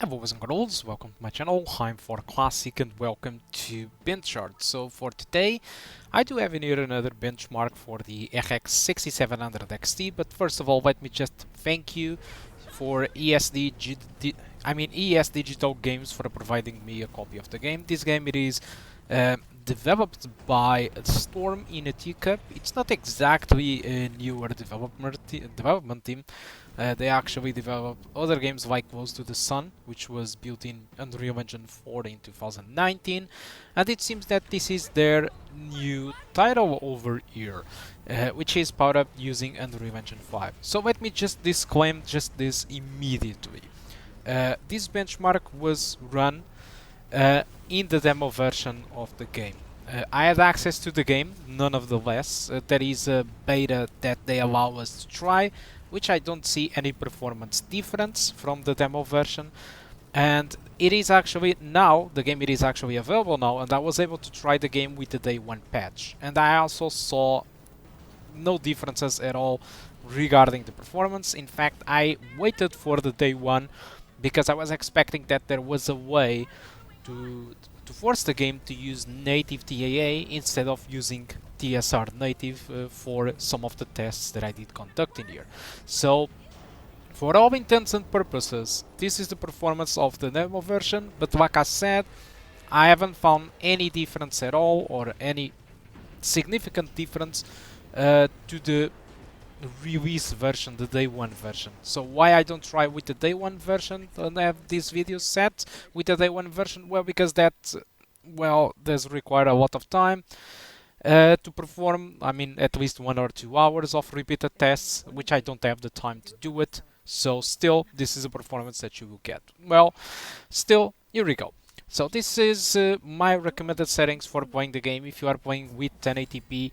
Hi boys and girls, welcome to my channel. I'm for Classic and welcome to BenchART. So for today, I do have in here another benchmark for the RX 6700 XT, but first of all, let me just thank you for ES Digital Games for providing me a copy of the game. This game it is developed by Storm in a Teacup. It's not exactly a newer development team. They actually developed other games like Close to the Sun, which was built in Unreal Engine 4 in 2019, and it seems that this is their new title over here, which is powered up using Unreal Engine 5. So let me just disclaim just this immediately. This benchmark was run in the demo version of the game. I had access to the game, none of the less. There is a beta that they allow us to try, which I don't see any performance difference from the demo version. And it is actually now, the game it is actually available now, and I was able to try the game with the day 1 patch. And I also saw no differences at all regarding the performance. In fact, I waited for the day 1 because I was expecting that there was a way to force the game to use native TAA instead of using TSR Native for some of the tests that I did conduct in here. So, for all intents and purposes, this is the performance of the demo version, but like I said, I haven't found any difference at all or any significant difference to the release version, the day 1 version. So why I don't try with the day 1 version and have this video set with the day 1 version? Well, because that, well, does require a lot of time to perform. I mean, at least 1 or 2 hours of repeated tests, which I don't have the time to do it. So still, this is a performance that you will get. Well, still, here we go. So this is my recommended settings for playing the game. If you are playing with 1080p,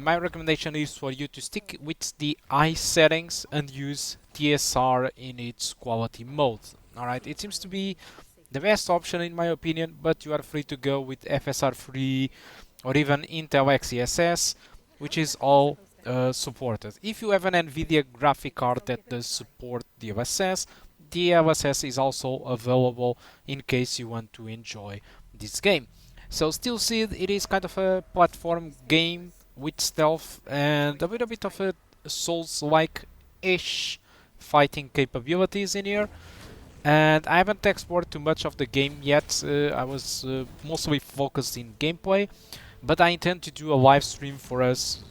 my recommendation is for you to stick with the high settings and use TSR in its quality mode. Alright, it seems to be the best option in my opinion, but you are free to go with FSR3 or even Intel XeSS, which is all supported. If you have an NVIDIA graphic card that does support DLSS, DLSS is also available in case you want to enjoy this game. So Still Seed, it is kind of a platform game with stealth and a little bit of a Souls-like-ish fighting capabilities in here. And I haven't explored too much of the game yet. I was mostly focused in gameplay, but I intend to do a live stream for us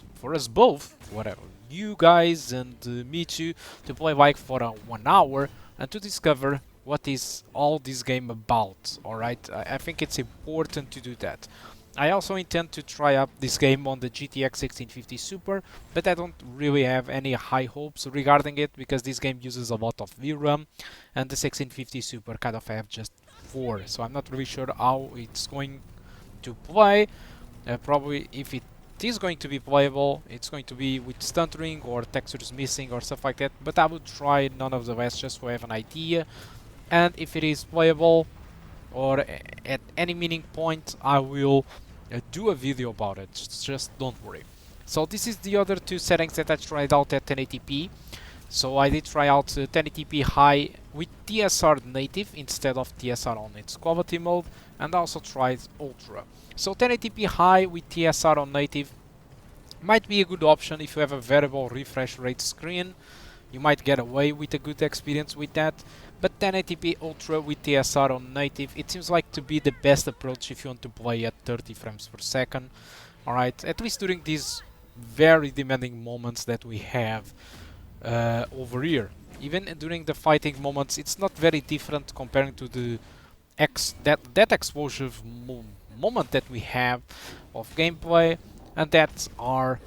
both, whatever, you guys and me too, to play like for 1 hour and to discover what is all this game about. Alright, I think it's important to do that. I also intend to try up this game on the GTX 1650 Super, but I don't really have any high hopes regarding it because this game uses a lot of VRAM and the 1650 Super kind of have just 4, so I'm not really sure how it's going to play. Probably if it is going to be playable, it's going to be with stuttering or textures missing or stuff like that, but I would try none of the rest just to have an idea, and if it is playable or at any meaning point I will do a video about it, just don't worry. So this is the other 2 settings that I tried out at 1080p. So I did try out 1080p high with TSR Native instead of TSR on its quality mode, and also tried Ultra. So 1080p high with TSR on Native might be a good option if you have a variable refresh rate screen. You might get away with a good experience with that, but 1080p Ultra with TSR on Native, it seems like to be the best approach if you want to play at 30 frames per second. Alright, at least during these very demanding moments that we have over here. Even during the fighting moments, it's not very different comparing to the that explosive moment that we have of gameplay, and that are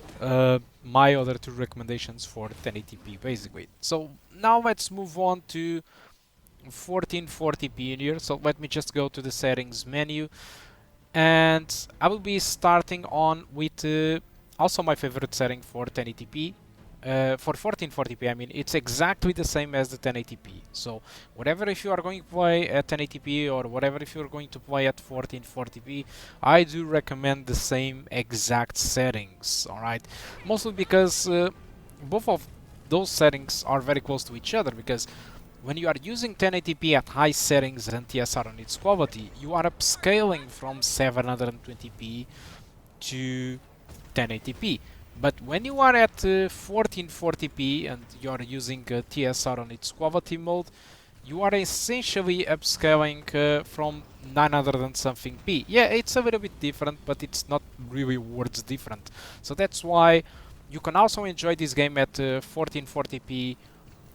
my other 2 recommendations for 1080p basically. So now let's move on to 1440p in here. So let me just go to the settings menu, and I will be starting on with also my favorite setting for 1080p. For 1440p, I mean, it's exactly the same as the 1080p. So whatever if you are going to play at 1080p or whatever if you're going to play at 1440p, I do recommend the same exact settings. Alright, mostly because both of those settings are very close to each other, because When you are using 1080p at high settings and TSR on its quality, you are upscaling from 720p to 1080p. But when you are at 1440p and you are using TSR on its quality mode, you are essentially upscaling from 900 and something p. Yeah, it's a little bit different, but it's not really words different. So that's why you can also enjoy this game at 1440p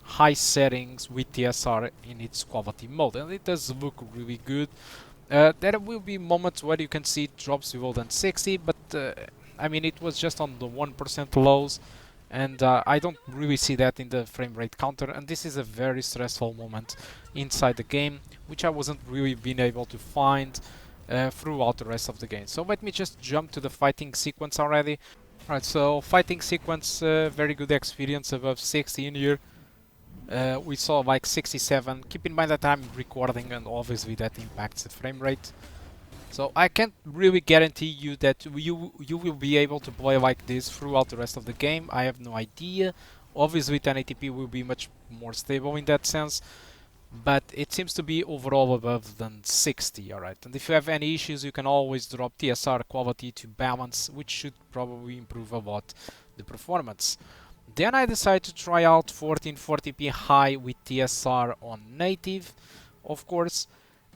high settings with TSR in its quality mode, and it does look really good. There will be moments where you can see it drops below than 60, but I mean, it was just on the 1% lows, and I don't really see that in the frame rate counter, and this is a very stressful moment inside the game, which I wasn't really being able to find throughout the rest of the game. So let me just jump to the fighting sequence already. Alright, so fighting sequence, very good experience above 60 in here. We saw like 67. Keep in mind that I'm recording, and obviously that impacts the frame rate. So I can't really guarantee you that you will be able to play like this throughout the rest of the game. I have no idea. Obviously 1080p will be much more stable in that sense, but it seems to be overall above than 60. Alright, and if you have any issues, you can always drop TSR quality to balance, which should probably improve a lot the performance. Then I decided to try out 1440p high with TSR on native, of course,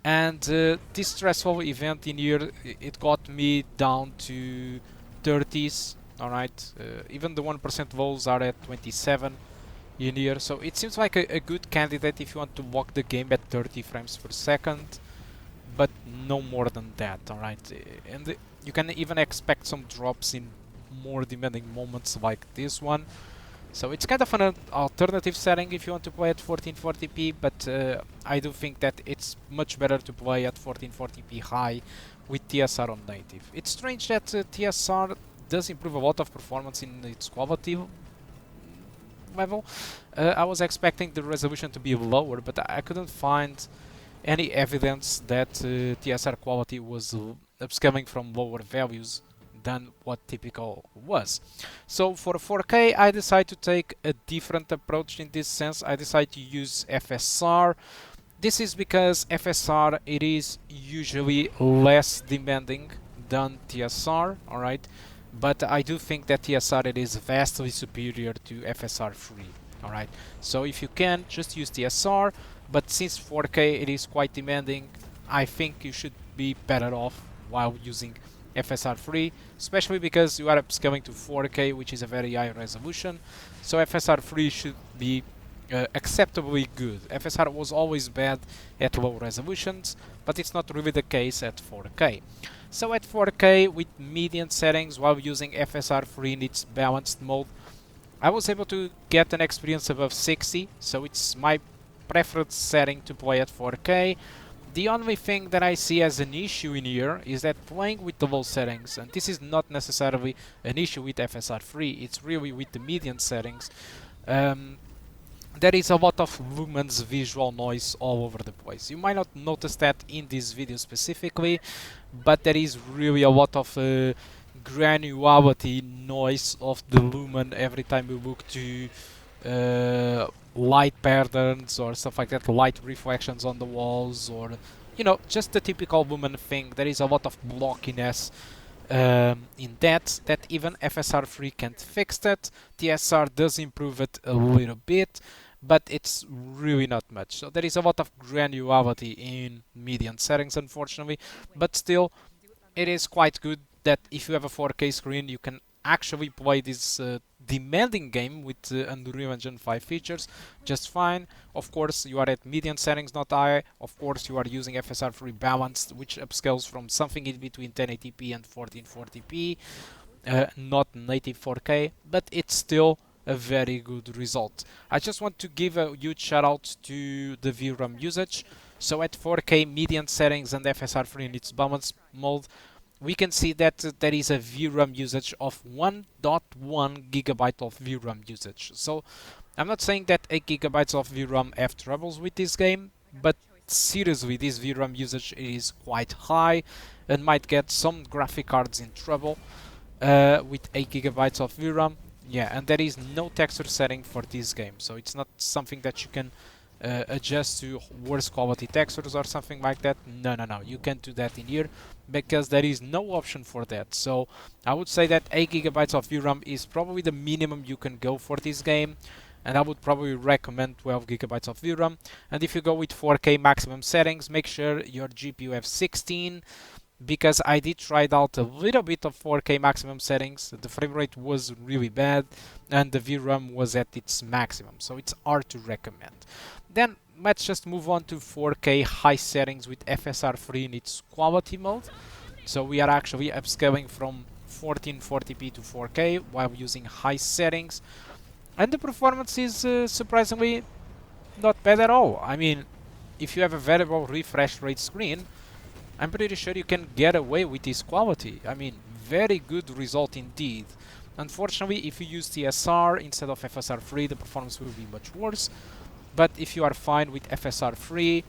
and this stressful event in here, it got me down to 30s. Alright, even the 1% vols are at 27 in here, so it seems like a good candidate if you want to walk the game at 30 frames per second, but no more than that. Alright, and you can even expect some drops in more demanding moments like this one. So it's kind of an alternative setting if you want to play at 1440p, but I do think that it's much better to play at 1440p high with TSR on native. It's strange that TSR does improve a lot of performance in its quality level. I was expecting the resolution to be lower, but I couldn't find any evidence that TSR quality was upscaling from lower values than what typical was. So for 4K, I decided to take a different approach in this sense. I decided to use FSR. This is because FSR, it is usually less demanding than TSR, alright? But I do think that TSR, it is vastly superior to FSR free, alright? So if you can, just use TSR, but since 4K, it is quite demanding, I think you should be better off while using FSR free, especially because you are upscaling to 4K, which is a very high resolution. So FSR free should be acceptably good. FSR was always bad at low resolutions, but it's not really the case at 4K. So at 4K with median settings while using FSR free in its balanced mode, I was able to get an experience above 60, so it's my preferred setting to play at 4K. The only thing that I see as an issue in here is that playing with the low settings, and this is not necessarily an issue with FSR free, it's really with the median settings, there is a lot of lumens visual noise all over the place. You might not notice that in this video specifically, but there is really a lot of granularity noise of the lumen every time you look to light patterns or stuff like that, light reflections on the walls, or you know, just the typical lumen thing. There is a lot of blockiness in that even FSR free can't fix that. TSR does improve it a little bit, but it's really not much. So there is a lot of granularity in median settings, unfortunately, but still it is quite good that if you have a 4K screen, you can actually play this demanding game with Unreal Engine 5 features just fine. Of course, you are at median settings, not high. Of course, you are using FSR free balanced, which upscales from something in between 1080p and 1440p, not native 4K, but it's still a very good result. I just want to give a huge shout out to the VRAM usage. So at 4K median settings and FSR free in its balanced mode, we can see that there is a VRAM usage of 1.1 gigabyte of VRAM usage. So I'm not saying that 8 gigabytes of VRAM have troubles with this game, but seriously, this VRAM usage is quite high and might get some graphic cards in trouble with 8 gigabytes of VRAM. Yeah, and there is no texture setting for this game, so it's not something that you can adjust to worse quality textures or something like that. No, no, no, you can't do that in here because there is no option for that. So I would say that 8 gigabytes of VRAM is probably the minimum you can go for this game, and I would probably recommend 12 gigabytes of VRAM. And if you go with 4K maximum settings, make sure your GPU have 16, because I did try it out a little bit of 4K maximum settings. The frame rate was really bad and the VRAM was at its maximum, so it's hard to recommend. Then let's just move on to 4K high settings with FSR3 in its quality mode. So we are actually upscaling from 1440p to 4K while using high settings, and the performance is surprisingly not bad at all. I mean, if you have a variable refresh rate screen, I'm pretty sure you can get away with this quality. I mean, very good result indeed. Unfortunately, if you use TSR instead of FSR3, the performance will be much worse. But if you are fine with FSR3,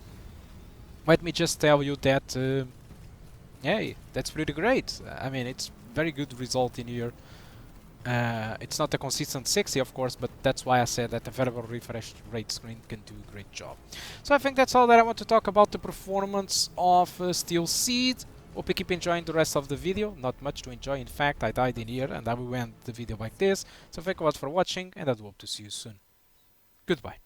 let me just tell you that, hey, that's pretty great. I mean, it's very good result in here. It's not a consistent 60, of course, but that's why I said that a variable refresh rate screen can do a great job. So I think that's all that I want to talk about the performance of Steel Seed. Hope you keep enjoying the rest of the video. Not much to enjoy, in fact, I died in here and I will end the video like this. So thank you all for watching, and I do hope to see you soon. Goodbye.